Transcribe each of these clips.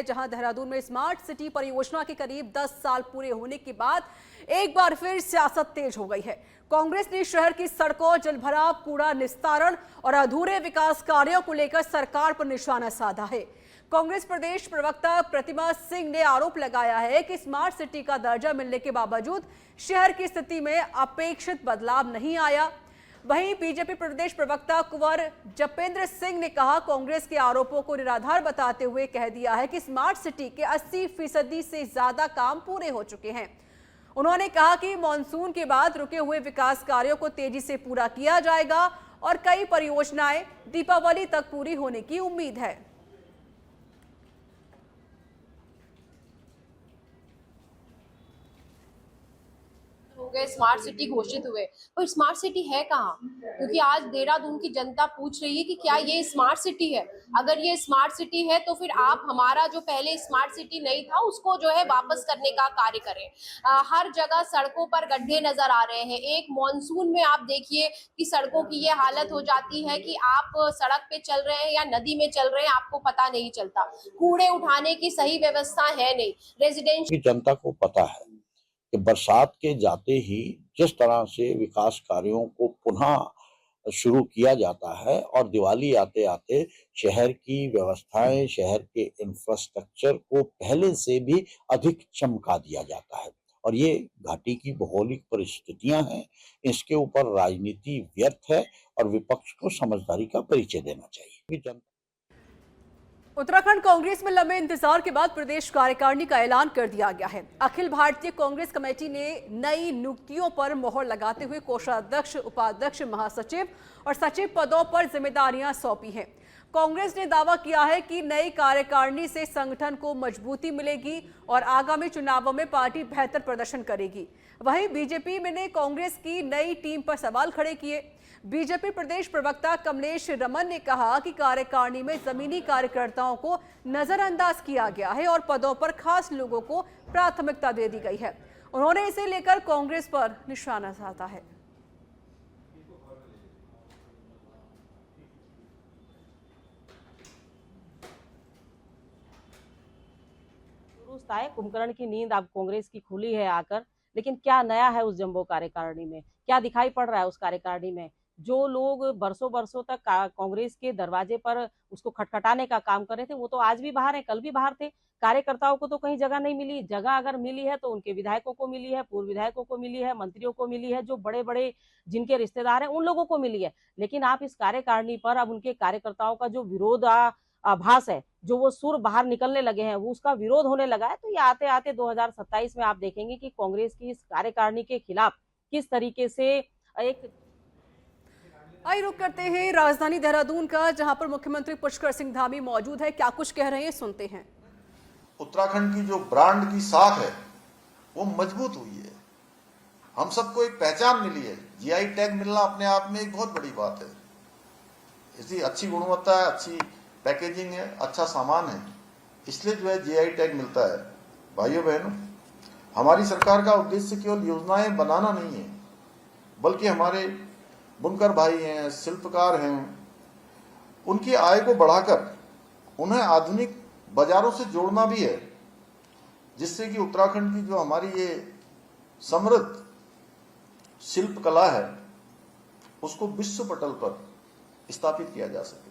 है, जहां देहरादून में स्मार्ट सिटी परियोजना के करीब 10 साल पूरे होने के बाद एक बार फिर सियासत तेज हो गई है। कांग्रेस ने शहर की सड़कों, जलभराव, कूड़ा निस्तारण और अधूरे विकास कार्यों को लेकर सरकार पर निशाना साधा है। कांग्रेस प्रदेश प्रवक्ता प्रतिमा सिंह ने आरोप लगाया है कि स्मार्ट सिटी का दर्जा मिलने के बावजूद शहर की स्थिति में अपेक्षित बदलाव नहीं आया। वहीं बीजेपी प्रदेश प्रवक्ता कुंवर जपेंद्र सिंह ने कहा, कांग्रेस के आरोपों को निराधार बताते हुए कह दिया है कि स्मार्ट सिटी के 80% से ज्यादा काम पूरे हो चुके हैं। उन्होंने कहा कि मॉनसून के बाद रुके हुए विकास कार्यों को तेजी से पूरा किया जाएगा और कई परियोजनाएं दीपावली तक पूरी होने की उम्मीद है। गए स्मार्ट सिटी घोषित हुए, पर स्मार्ट सिटी है कहाँ? क्योंकि आज देहरादून की जनता पूछ रही है कि क्या ये स्मार्ट सिटी है। अगर ये स्मार्ट सिटी है तो फिर आप हमारा जो पहले स्मार्ट सिटी नहीं था उसको जो है वापस करने का कार्य करें। हर जगह सड़कों पर गड्ढे नजर आ रहे हैं। एक मॉनसून में आप देखिए कि सड़कों की ये हालत हो जाती है कि आप सड़क पे चल रहे हैं या नदी में चल रहे हैं, आपको पता नहीं चलता। कूड़े उठाने की सही व्यवस्था है नहीं। रेजिडेंशियल जनता को पता है कि बरसात के जाते ही जिस तरह से विकास कार्यों को पुनः शुरू किया जाता है और दिवाली आते आते शहर की व्यवस्थाएं, शहर के इंफ्रास्ट्रक्चर को पहले से भी अधिक चमका दिया जाता है। और ये घाटी की भौगोलिक परिस्थितियां हैं, इसके ऊपर राजनीति व्यर्थ है और विपक्ष को समझदारी का परिचय देना चाहिए। उत्तराखंड कांग्रेस में लंबे इंतजार के बाद प्रदेश कार्यकारिणी का ऐलान कर दिया गया है। अखिल भारतीय कांग्रेस कमेटी ने नई नियुक्तियों पर मोहर लगाते हुए कोषाध्यक्ष, उपाध्यक्ष, महासचिव और सचिव पदों पर जिम्मेदारियां सौंपी हैं। कांग्रेस ने दावा किया है कि नई कार्यकारिणी से संगठन को मजबूती मिलेगी और आगामी चुनावों में पार्टी बेहतर प्रदर्शन करेगी। वहीं बीजेपी ने कांग्रेस की नई टीम पर सवाल खड़े किए। बीजेपी प्रदेश प्रवक्ता कमलेश रमन ने कहा कि कार्यकारिणी में जमीनी कार्यकर्ताओं को नजरअंदाज किया गया है और पदों पर खास लोगों को प्राथमिकता दे दी गई है। उन्होंने इसे लेकर कांग्रेस पर निशाना साधा है। है कुंभकर्ण की नींद अब कांग्रेस की खुली है आकर, लेकिन क्या नया है उस जंबो कार्यकारिणी में? क्या दिखाई पड़ रहा है उस कार्यकारिणी में? जो लोग बरसों बरसों तक कांग्रेस के दरवाजे पर उसको खटखटाने का काम कर रहे थे, वो तो आज भी बाहर है, कल भी बाहर थे। कार्यकर्ताओं को तो कहीं जगह नहीं मिली। जगह अगर मिली है तो उनके विधायकों को मिली है, पूर्व विधायकों को मिली है, मंत्रियों को मिली है, जो बड़े बड़े जिनके रिश्तेदार हैं उन लोगों को मिली है। लेकिन आप इस कार्यकारिणी पर अब उनके कार्यकर्ताओं का जो विरोध आभास है, जो वो सुर बाहर निकलने लगे हैं, वो उसका विरोध होने लगा है। तो ये आते आते 2027 में आप देखेंगे कि कांग्रेस की इस कार्यकारिणी के खिलाफ किस तरीके से एक। आइए रुक करते हैं राजधानी देहरादून का, जहां पर मुख्यमंत्री पुष्कर सिंह धामी मौजूद है। क्या कुछ कह रहे हैं, सुनते हैं। उत्तराखंड की जो ब्रांड की साख है वो मजबूत हुई है। हम सबको एक पहचान मिली है। जीआई टैग मिलना अपने आप में एक बहुत बड़ी बात है। इसकी अच्छी गुणवत्ता है, अच्छी पैकेजिंग है, अच्छा सामान है, इसलिए जो है जीआई टैग मिलता है। भाइयों बहनों, हमारी सरकार का उद्देश्य केवल योजनाएं बनाना नहीं है, बल्कि हमारे बुनकर भाई हैं, शिल्पकार हैं, उनकी आय को बढ़ाकर उन्हें आधुनिक बाजारों से जोड़ना भी है, जिससे कि उत्तराखंड की जो हमारी ये समृद्ध शिल्प कला है उसको विश्व पटल पर स्थापित किया जा सके।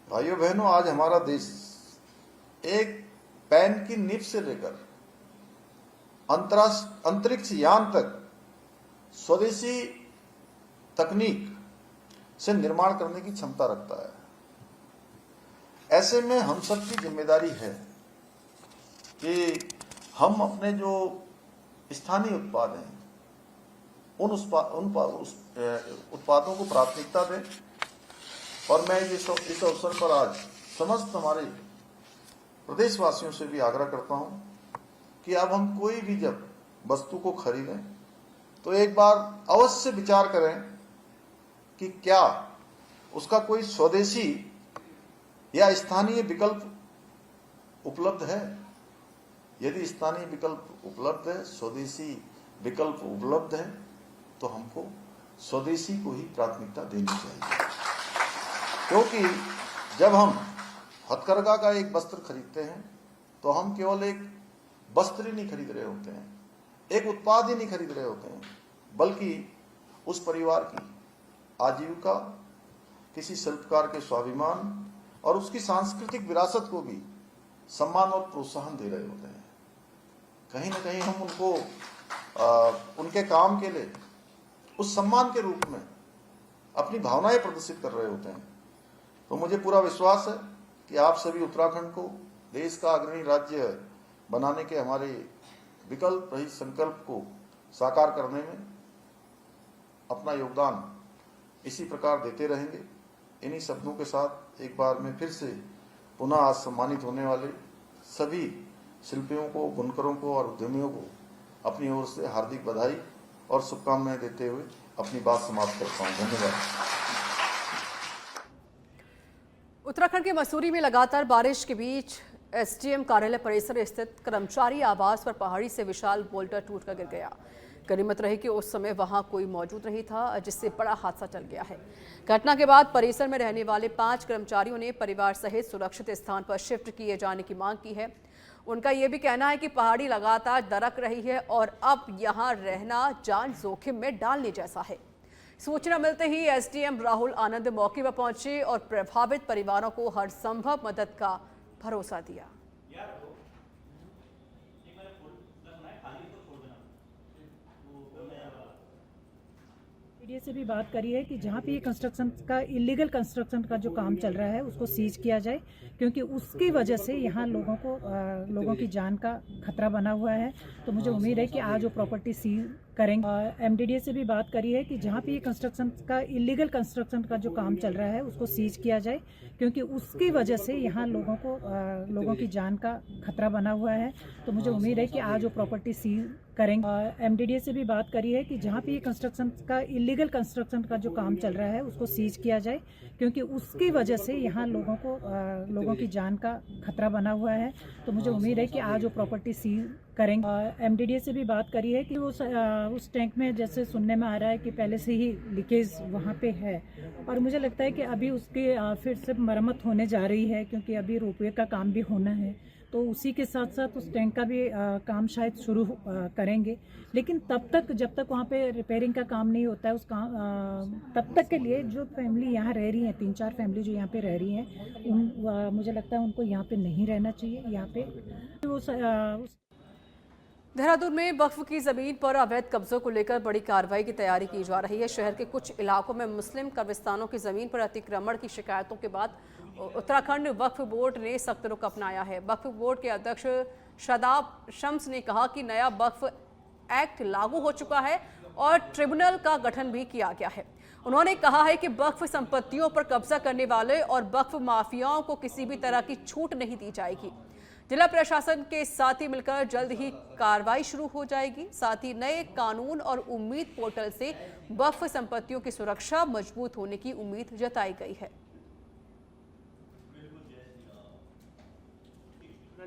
भाइयों बहनों, आज हमारा देश एक पेन की निब से लेकर अंतरिक्ष यान तक स्वदेशी तकनीक से निर्माण करने की क्षमता रखता है। ऐसे में हम सब की जिम्मेदारी है कि हम अपने जो स्थानीय उत्पाद हैं उन उत्पादों को प्राथमिकता दें। और मैं इस अवसर पर आज समस्त हमारे प्रदेशवासियों से भी आग्रह करता हूं कि अब हम कोई भी जब वस्तु को खरीदें तो एक बार अवश्य विचार करें कि क्या उसका कोई स्वदेशी या स्थानीय विकल्प उपलब्ध है। यदि स्थानीय विकल्प उपलब्ध है, स्वदेशी विकल्प उपलब्ध है, तो हमको स्वदेशी को ही प्राथमिकता देनी चाहिए, क्योंकि जब हम हथकरघा का एक वस्त्र खरीदते हैं तो हम केवल एक वस्त्र ही नहीं खरीद रहे होते हैं, एक उत्पाद ही नहीं खरीद रहे होते हैं, बल्कि उस परिवार की आजीविका, किसी शिल्पकार के स्वाभिमान और उसकी सांस्कृतिक विरासत को भी सम्मान और प्रोत्साहन दे रहे होते हैं। कहीं ना कहीं हम उनको उनके काम के लिए उस सम्मान के रूप में अपनी भावनाएं प्रदर्शित कर रहे होते हैं। तो मुझे पूरा विश्वास है कि आप सभी उत्तराखंड को देश का अग्रणी राज्य बनाने के हमारे विकल्प रहित संकल्प को साकार करने में अपना योगदान इसी प्रकार देते रहेंगे। इन्हीं शब्दों के साथ एक बार मैं फिर से पुनः आज सम्मानित होने वाले सभी शिल्पियों को, बुनकरों को और उद्यमियों को अपनी ओर से हार्दिक बधाई और शुभकामनाएं देते हुए अपनी बात समाप्त करता हूं। धन्यवाद। उत्तराखंड के मसूरी में लगातार बारिश के बीच एसडीएम कार्यालय परिसर स्थित कर्मचारी आवास पर पहाड़ी से विशाल बोल्डर टूटकर गिर गया। गनीमत रही कि उस समय वहां कोई मौजूद नहीं था, जिससे बड़ा हादसा टल गया है। घटना के बाद परिसर में रहने वाले 5 कर्मचारियों ने परिवार सहित सुरक्षित स्थान पर शिफ्ट किए जाने की मांग की है। उनका यह भी कहना है कि पहाड़ी लगातार दरक रही है और अब यहां रहना जान जोखिम में डालने जैसा है। सूचना मिलते ही एसडीएम राहुल आनंद मौके पर पहुंचे और प्रभावित परिवारों को हर संभव मदद का भरोसा दिया। मीडिया से भी बात करी है कि जहाँ पे ये कंस्ट्रक्शन का इलीगल कंस्ट्रक्शन का जो काम चल रहा है उसको सीज किया जाए, क्योंकि उसकी वजह से यहाँ लोगों की जान का खतरा बना हुआ है। तो मुझे उम्मीद है कि आज वो प्रॉपर्टी सीज करेंगे। एमडीडीए से भी बात करी है कि जहाँ पे ये कंस्ट्रक्शन का इलीगल कंस्ट्रक्शन का जो काम चल रहा है उसको सीज किया जाए, क्योंकि उसकी वजह से यहाँ लोगों की जान का खतरा बना हुआ है। तो मुझे उम्मीद है कि आज वो प्रॉपर्टी सीज करेंगे। एमडीडीए से भी बात करी है कि जहाँ पे ये कंस्ट्रक्शन का इलीगल कंस्ट्रक्शन का जो काम चल रहा है उसको सीज किया जाए, क्योंकि उसकी वजह से यहाँ लोगों की जान का खतरा बना हुआ है। तो मुझे उम्मीद है कि आज वो प्रॉपर्टी सीज करेंगे। एमडीडीए से भी बात करी है कि उस टैंक में जैसे सुनने में आ रहा है कि पहले से ही लीकेज वहाँ पे है, और मुझे लगता है कि अभी उसकी फिर से मरम्मत होने जा रही है, क्योंकि अभी रोपवे का काम भी होना है। तो उसी के साथ साथ उस टैंक का भी काम शायद शुरू करेंगे। लेकिन तब तक, जब तक वहाँ पे रिपेयरिंग का काम नहीं होता है उस काम तब तक के लिए जो फैमिली यहाँ रह रही हैं, 3-4 फैमिली जो यहाँ पे रह रही हैं, मुझे लगता है उनको यहाँ पे नहीं रहना चाहिए। यहाँ पे देहरादून में वक्फ की जमीन पर अवैध कब्जों को लेकर बड़ी कार्रवाई की तैयारी की जा रही है। शहर के कुछ इलाकों में मुस्लिम कब्रिस्तानों की जमीन पर अतिक्रमण की शिकायतों के बाद उत्तराखंड वक्फ बोर्ड ने सख्त रुख अपनाया है। वक्फ बोर्ड के अध्यक्ष शादाब शम्स ने कहा कि नया वक्फ एक्ट लागू हो चुका है और ट्रिब्यूनल का गठन भी किया गया है। उन्होंने कहा है कि वक्फ संपत्तियों पर कब्जा करने वाले और वक्फ माफियाओं को किसी भी तरह की छूट नहीं दी जाएगी। जिला प्रशासन के साथ ही मिलकर जल्द ही कार्रवाई शुरू हो जाएगी। साथ ही नए कानून और उम्मीद पोर्टल से वक्फ संपत्तियों की सुरक्षा मजबूत होने की उम्मीद जताई गई है।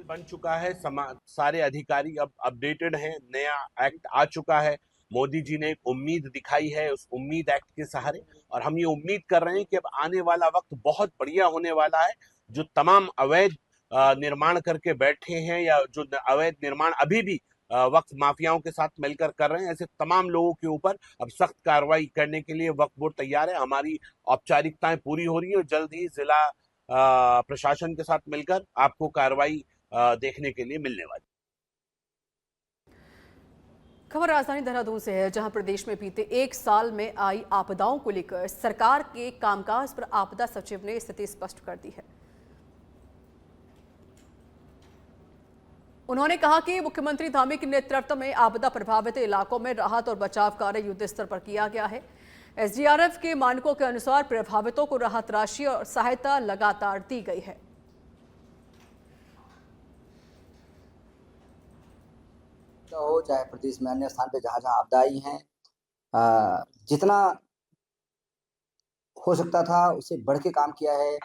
बन चुका है, सारे अधिकारी अब अपडेटेड हैं, नया एक्ट आ चुका है। मोदी जी ने एक उम्मीद दिखाई है उस उम्मीद एक्ट के सहारे, और हम ये उम्मीद कर रहे हैं कि अब आने वाला वक्त बहुत बढ़िया होने वाला है। जो तमाम अवैध निर्माण करके बैठे हैं या जो अवैध निर्माण अभी भी वक्फ माफियाओं के साथ मिलकर कर रहे हैं, ऐसे तमाम लोगों के ऊपर अब सख्त कार्रवाई करने के लिए वक्फ बोर्ड तैयार है। हमारी औपचारिकताएं पूरी हो रही है और जल्द ही जिला प्रशासन के साथ मिलकर आपको कार्रवाई देखने के लिए मिलने वाली। खबर राजधानी देहरादून से है, जहां प्रदेश में बीते 1 साल में आई आपदाओं को लेकर सरकार के कामकाज पर आपदा सचिव ने स्थिति स्पष्ट कर दी है। उन्होंने कहा कि मुख्यमंत्री धामी के नेतृत्व में आपदा प्रभावित इलाकों में राहत और बचाव कार्य युद्ध स्तर पर किया गया है। एसडीआरएफ के मानकों के अनुसार प्रभावितों को राहत राशि और सहायता लगातार दी गई है। हो चाहे प्रदेश में अन्य स्थान पे जहाँ जहाँ आपदा आई हैं, जितना हो सकता था उससे बढ़ के काम किया है।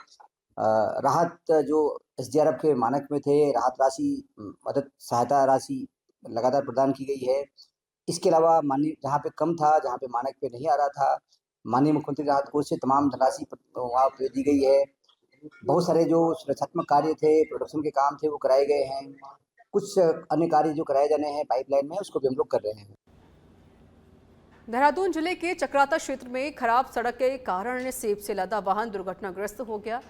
राहत जो एसडीआरएफ के मानक में थे, राहत राशि, मदद सहायता राशि लगातार प्रदान की गई है। इसके अलावा माननीय जहाँ पे कम था, जहाँ पे मानक पे नहीं आ रहा था, माननीय मुख्यमंत्री राहत कोष से तमाम धनराशि वहाँ पे दी गई है। बहुत सारे जो सुरक्षात्मक कार्य थे, प्रोडक्शन के काम थे वो कराए गए हैं। कुछ अन्य कार्य जो कराए जाने हैं पाइपलाइन में, उसको भी हम लोग कर रहे हैं। देहरादून जिले के चक्राता क्षेत्र में खराब सड़क के कारण सेब से लदा वाहन दुर्घटनाग्रस्त हो गया।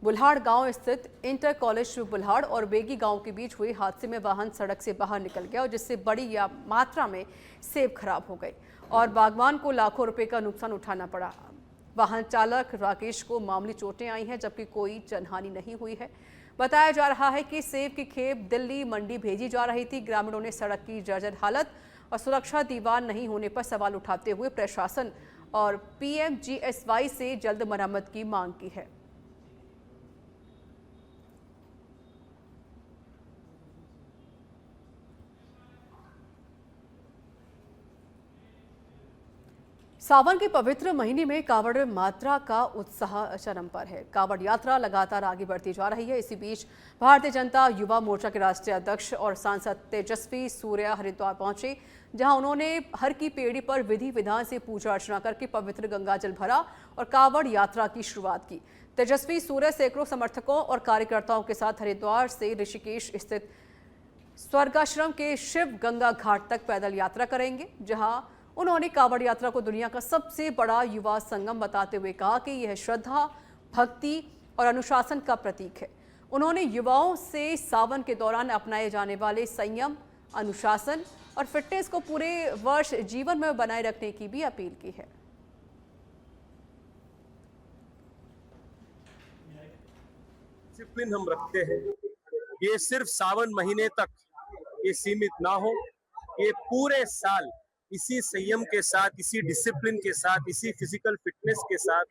बुल्हाड़ गांव स्थित इंटर कॉलेज बुल्हाड़ और बेगी गांव के बीच हुए हादसे में वाहन सड़क से बाहर निकल गया और जिससे बड़ी मात्रा में सेब खराब हो गए और बागवान को लाखों रुपए का नुकसान उठाना पड़ा। वाहन चालक राकेश को मामूली चोटें आई हैं जबकि कोई जनहानि नहीं हुई है। बताया जा रहा है कि सेब की खेप दिल्ली मंडी भेजी जा रही थी। ग्रामीणों ने सड़क की जर्जर हालत और सुरक्षा दीवार नहीं होने पर सवाल उठाते हुए प्रशासन और PMGSY से जल्द मरम्मत की मांग की है। सावन के पवित्र महीने में कांवड़ मात्रा का उत्साह चरम पर है। कांवड़ यात्रा लगातार आगे बढ़ती जा रही है। इसी बीच भारतीय जनता युवा मोर्चा के राष्ट्रीय अध्यक्ष और सांसद तेजस्वी सूर्या हरिद्वार पहुंचे, जहां उन्होंने हर की पेड़ी पर विधि विधान से पूजा अर्चना करके पवित्र गंगा जल भरा और कांवड़ यात्रा की शुरुआत की। तेजस्वी सूर्या सैकड़ों समर्थकों और कार्यकर्ताओं के साथ हरिद्वार से ऋषिकेश स्थित स्वर्गाश्रम के शिव गंगा घाट तक पैदल यात्रा करेंगे, जहां उन्होंने कांवड़ यात्रा को दुनिया का सबसे बड़ा युवा संगम बताते हुए कहा कि यह श्रद्धा, भक्ति और अनुशासन का प्रतीक है। उन्होंने युवाओं से सावन के दौरान अपनाए जाने वाले संयम, अनुशासन और फिटनेस को पूरे वर्ष जीवन में बनाए रखने की भी अपील की है। डिसिप्लिन हम रखते हैं, ये सिर्फ सावन महीने तक ये सीमित ना हो, ये पूरे साल इसी संयम के साथ, इसी डिसिप्लिन के साथ, इसी फिजिकल फिटनेस के साथ,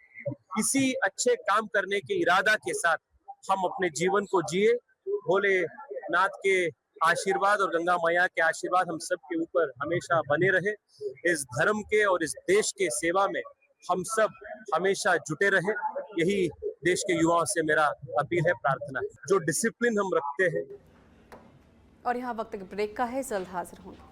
इसी अच्छे काम करने के इरादा के साथ हम अपने जीवन को जिए। भोलेनाथ के आशीर्वाद और गंगा मैया के आशीर्वाद हम सब के ऊपर हमेशा बने रहे। इस धर्म के और इस देश के सेवा में हम सब हमेशा जुटे रहे, यही देश के युवाओं से मेरा अपील है, प्रार्थना है। जो डिसिप्लिन हम रखते हैं। और यहाँ वक्त ब्रेक का है, जल्द हाजिर होंगे।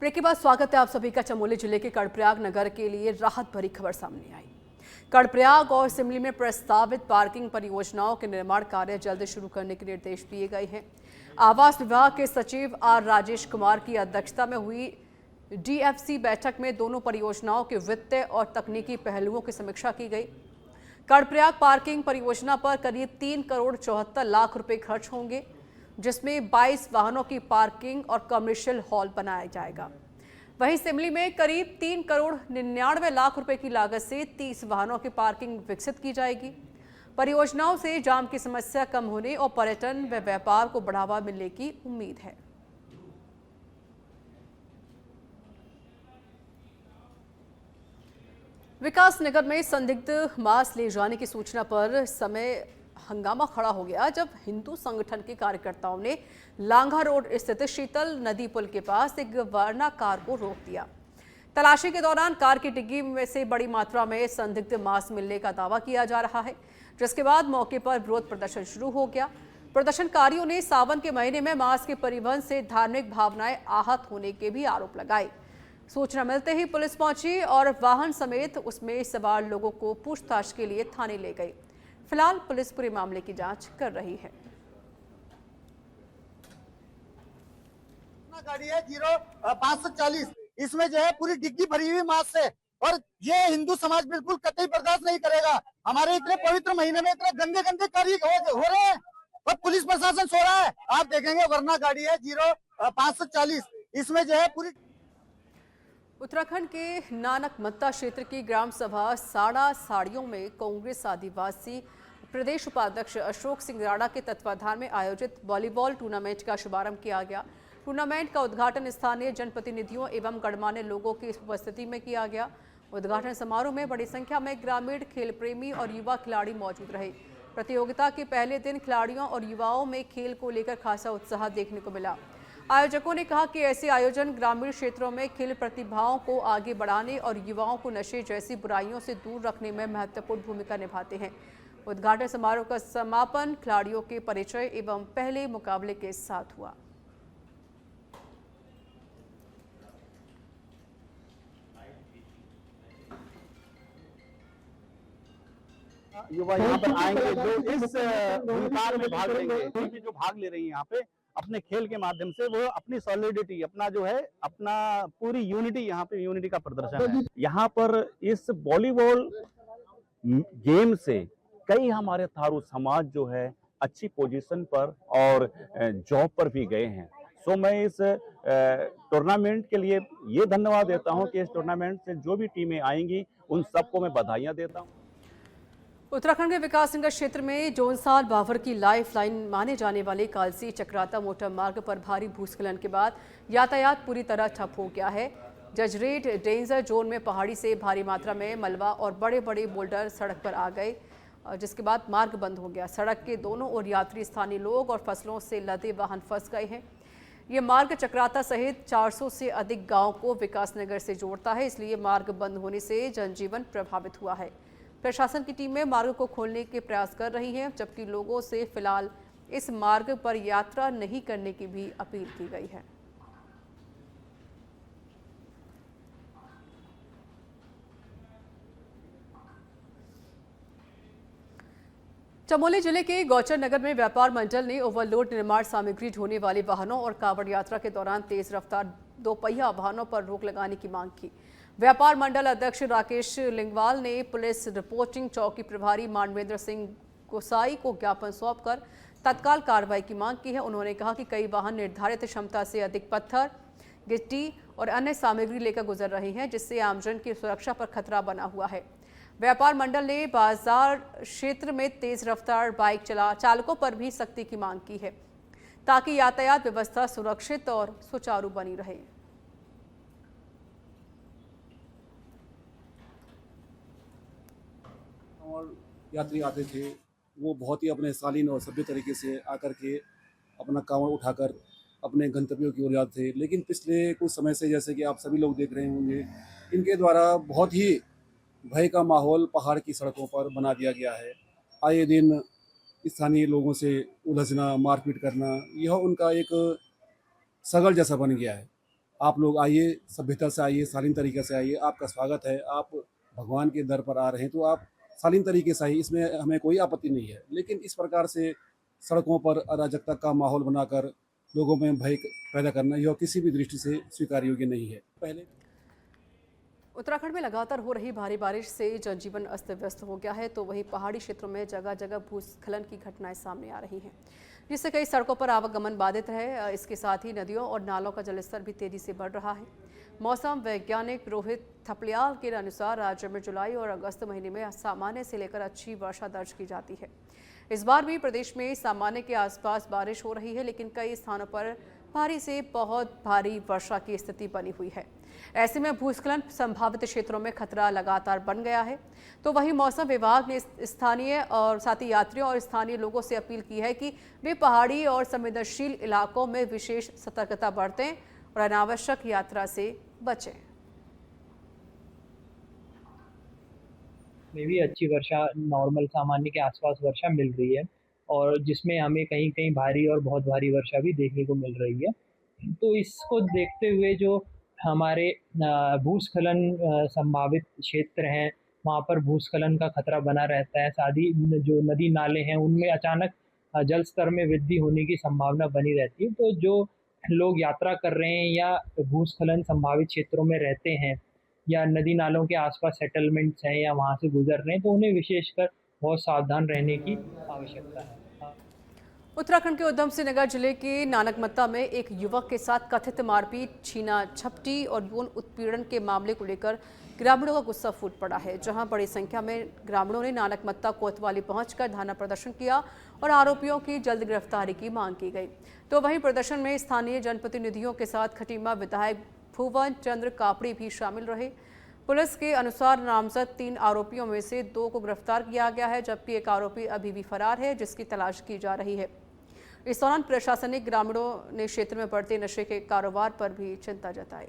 ब्रेक के बाद स्वागत है आप सभी का। चमोली जिले के कर्णप्रयाग नगर के लिए राहत भरी खबर सामने आई। कर्णप्रयाग और सिमली में प्रस्तावित पार्किंग परियोजनाओं के निर्माण कार्य जल्द शुरू करने के निर्देश दिए गए हैं। आवास विभाग के सचिव आर राजेश कुमार की अध्यक्षता में हुई डीएफसी बैठक में दोनों परियोजनाओं के वित्तीय और तकनीकी पहलुओं की समीक्षा की गई। कर्णप्रयाग पार्किंग परियोजना पर करीब 3 करोड़ 74 लाख रुपए खर्च होंगे, जिसमें 22 वाहनों की पार्किंग और कमर्शियल हॉल बनाया जाएगा। वहीं सिमली में करीब 3 करोड़ 99 लाख रुपए की लागत से 30 वाहनों की पार्किंग विकसित की जाएगी। परियोजनाओं से जाम की समस्या कम होने और पर्यटन व व्यापार को बढ़ावा मिलने की उम्मीद है। विकास नगर में संदिग्ध मांस ले जाने की सूचना पर समय हंगामा खड़ा हो गया, जब हिंदू संगठन के कार्यकर्ताओं ने लांघा रोड स्थित शीतल नदी पुल के पास एक वर्ना कार को रोक दिया। तलाशी के दौरान कार की डिग्गी में से बड़ी मात्रा में संदिग्ध मांस मिलने का दावा किया जा रहा है, जिसके बाद मौके पर विरोध प्रदर्शन शुरू हो गया। प्रदर्शनकारियों ने सावन के महीने में मांस के परिवहन से धार्मिक भावनाएं आहत होने के भी आरोप लगाए। सूचना मिलते ही पुलिस पहुंची और वाहन समेत उसमें सवार लोगों को पूछताछ के लिए थाने ले गई। फिलहाल पुलिस पूरे मामले की जांच कर रही है। गाड़ी है 0540, इसमें जो है पूरी डिग्गी भरी हुई मांस से, और ये हिंदू समाज बिल्कुल कतई बर्दाश्त नहीं करेगा। हमारे इतने पवित्र महीने में इतने गंदे गंदे कार्य हो रहे हैं और पुलिस प्रशासन सो रहा है। आप देखेंगे वरना गाड़ी है 0540, इसमें जो है पूरी। उत्तराखंड के नानक मत्ता क्षेत्र की ग्राम सभा साड़ा साड़ियों में कांग्रेस आदिवासी प्रदेश उपाध्यक्ष अशोक सिंह राणा के तत्वाधान में आयोजित वॉलीबॉल टूर्नामेंट का शुभारंभ किया गया। टूर्नामेंट का उद्घाटन स्थानीय जनप्रतिनिधियों एवं गणमान्य लोगों की उपस्थिति में किया गया। उद्घाटन समारोह में बड़ी संख्या में ग्रामीण खेल प्रेमी और युवा खिलाड़ी मौजूद रहे। प्रतियोगिता के पहले दिन खिलाड़ियों और युवाओं में खेल को लेकर खासा उत्साह देखने को मिला। आयोजकों ने कहा कि ऐसे आयोजन ग्रामीण क्षेत्रों में खेल प्रतिभाओं को आगे बढ़ाने और युवाओं को नशे जैसी बुराइयों से दूर रखने में महत्वपूर्ण भूमिका निभाते हैं। उद्घाटन समारोह का समापन खिलाड़ियों के परिचय एवं पहले मुकाबले के साथ हुआ। युवा यहाँ पर आएंगे जो इस हुनकार में भाग लेंगे, जो भाग ले रही है यहाँ पे अपने खेल के माध्यम से, वो अपनी सॉलिडिटी, अपना जो है अपना पूरी यूनिटी, यहाँ पे यूनिटी का प्रदर्शन है। यहाँ पर इस वॉलीबॉल गेम से कई हमारे थारू समाज जो है अच्छी पोजीशन पर और जॉब पर भी गए हैं। सो मैं इस टूर्नामेंट के लिए ये धन्यवाद देता हूँ कि इस टूर्नामेंट से जो भी टीमें आएंगी उन सबको मैं बधाइयाँ देता हूँ। उत्तराखंड के विकास नगर क्षेत्र में जोनसाल बावर की लाइफ लाइन माने जाने वाले कालसी चक्राता मोटर मार्ग पर भारी भूस्खलन के बाद यातायात पूरी तरह ठप हो गया है। जजरेट डेंजर जोन में पहाड़ी से भारी मात्रा में मलबा और बड़े बड़े बोल्डर सड़क पर आ गए, जिसके बाद मार्ग बंद हो गया। सड़क के दोनों ओर यात्री, स्थानीय लोग और फसलों से लदे वाहन फंस गए हैं। ये मार्ग चक्राता सहित 400 से अधिक गाँव को विकास नगर से जोड़ता है, इसलिए मार्ग बंद होने से जनजीवन प्रभावित हुआ है। प्रशासन की टीमें मार्ग को खोलने के प्रयास कर रही हैं, जबकि लोगों से फिलहाल इस मार्ग पर यात्रा नहीं करने की भी अपील की गई है। चमोली जिले के गौचर नगर में व्यापार मंडल ने ओवरलोड निर्माण सामग्री ढोने वाले वाहनों और कांवड़ यात्रा के दौरान तेज रफ्तार दोपहिया वाहनों पर रोक लगाने की मांग की। व्यापार मंडल अध्यक्ष राकेश लिंगवाल ने पुलिस रिपोर्टिंग चौकी प्रभारी मानवेंद्र सिंह गोसाई को ज्ञापन सौंपकर तत्काल कार्रवाई की मांग की है। उन्होंने कहा कि कई वाहन निर्धारित क्षमता से अधिक पत्थर, गिट्टी और अन्य सामग्री लेकर गुजर रहे हैं, जिससे आमजन की सुरक्षा पर खतरा बना हुआ है। व्यापार मंडल ने बाजार क्षेत्र में तेज रफ्तार बाइक चालकों पर भी सख्ती की मांग की है, ताकि यातायात व्यवस्था सुरक्षित और सुचारू बनी रहे। और यात्री आते थे, वो बहुत ही अपने शालीन और सभ्य तरीके से आकर के अपना कांवड़ उठाकर अपने गंतव्यों की ओर जाते थे। लेकिन पिछले कुछ समय से, जैसे कि आप सभी लोग देख रहे होंगे, इनके द्वारा बहुत ही भय का माहौल पहाड़ की सड़कों पर बना दिया गया है। आए दिन स्थानीय लोगों से उलझना, मारपीट करना, यह उनका एक सगल जैसा बन गया है। आप लोग आइए, सभ्यता से आइए, शालीन तरीके से आइए, आपका स्वागत है। आप भगवान के दर पर आ रहे हैं तो आप शालीन तरीके से आइए, इसमें हमें कोई आपत्ति नहीं है। लेकिन इस प्रकार से सड़कों पर अराजकता का माहौल बनाकर लोगों में भय पैदा करना यह किसी भी दृष्टि से स्वीकार योग्य नहीं है। पहले उत्तराखंड में लगातार हो रही भारी बारिश से जनजीवन अस्त व्यस्त हो गया है, तो वहीं पहाड़ी क्षेत्रों में जगह जगह भूस्खलन की घटनाएं सामने आ रही हैं, जिससे कई सड़कों पर आवागमन बाधित है। इसके साथ ही नदियों और नालों का जलस्तर भी तेजी से बढ़ रहा है। मौसम वैज्ञानिक रोहित थपलियाल के अनुसार राज्य में जुलाई और अगस्त महीने में सामान्य से लेकर अच्छी वर्षा दर्ज की जाती है। इस बार भी प्रदेश में सामान्य के आसपास बारिश हो रही है, लेकिन कई स्थानों पर भारी से बहुत भारी वर्षा की स्थिति बनी हुई है। ऐसे में भूस्खलन संभावित क्षेत्रों में खतरा लगातार बन गया है। तो वहीं मौसम विभाग ने स्थानीय और साथ ही यात्रियों और स्थानीय लोगों से अपील की है कि वे पहाड़ी और संवेदनशील इलाकों में विशेष सतर्कता बरतें और अनावश्यक यात्रा से बचें। में भी अच्छी वर्षा, नॉर्मल सामान्य के आसपास वर्षा मिल रही है, और जिसमें हमें कहीं कहीं भारी और बहुत भारी वर्षा भी देखने को मिल रही है। तो इसको देखते हुए जो हमारे भूस्खलन संभावित क्षेत्र हैं, वहाँ पर भूस्खलन का खतरा बना रहता है। साथ ही जो नदी नाले हैं उनमें अचानक जल स्तर में वृद्धि होने की संभावना बनी रहती है। तो जो लोग यात्रा कर रहे हैं या भूस्खलन संभावित क्षेत्रों में रहते हैं या नदी नालों के आसपास सेटलमेंट्स हैं या वहाँ से गुजर रहे हैं, तो उन्हें विशेषकर बहुत सावधान रहने की आवश्यकता है। उत्तराखंड के उधम सिंह नगर जिले के नानकमत्ता में एक युवक के साथ कथित मारपीट, छीना झपटी और यौन उत्पीड़न के मामले को लेकर ग्रामीणों का गुस्सा फूट पड़ा है, जहां बड़ी संख्या में ग्रामीणों ने नानकमत्ता कोतवाली पहुंचकर धरना प्रदर्शन किया और आरोपियों की जल्द गिरफ्तारी की मांग की गई। तो वहीं प्रदर्शन में स्थानीय जनप्रतिनिधियों के साथ खटीमा विधायक भुवन चंद्र कापड़ी भी शामिल रहे। पुलिस के अनुसार नामजद 3 आरोपियों में से 2 को गिरफ्तार किया गया है, जबकि एक आरोपी अभी भी फरार है, जिसकी तलाश की जा रही है। इस दौरान प्रशासनिक ग्रामीणों ने क्षेत्र में बढ़ते नशे के कारोबार पर भी चिंता जताई।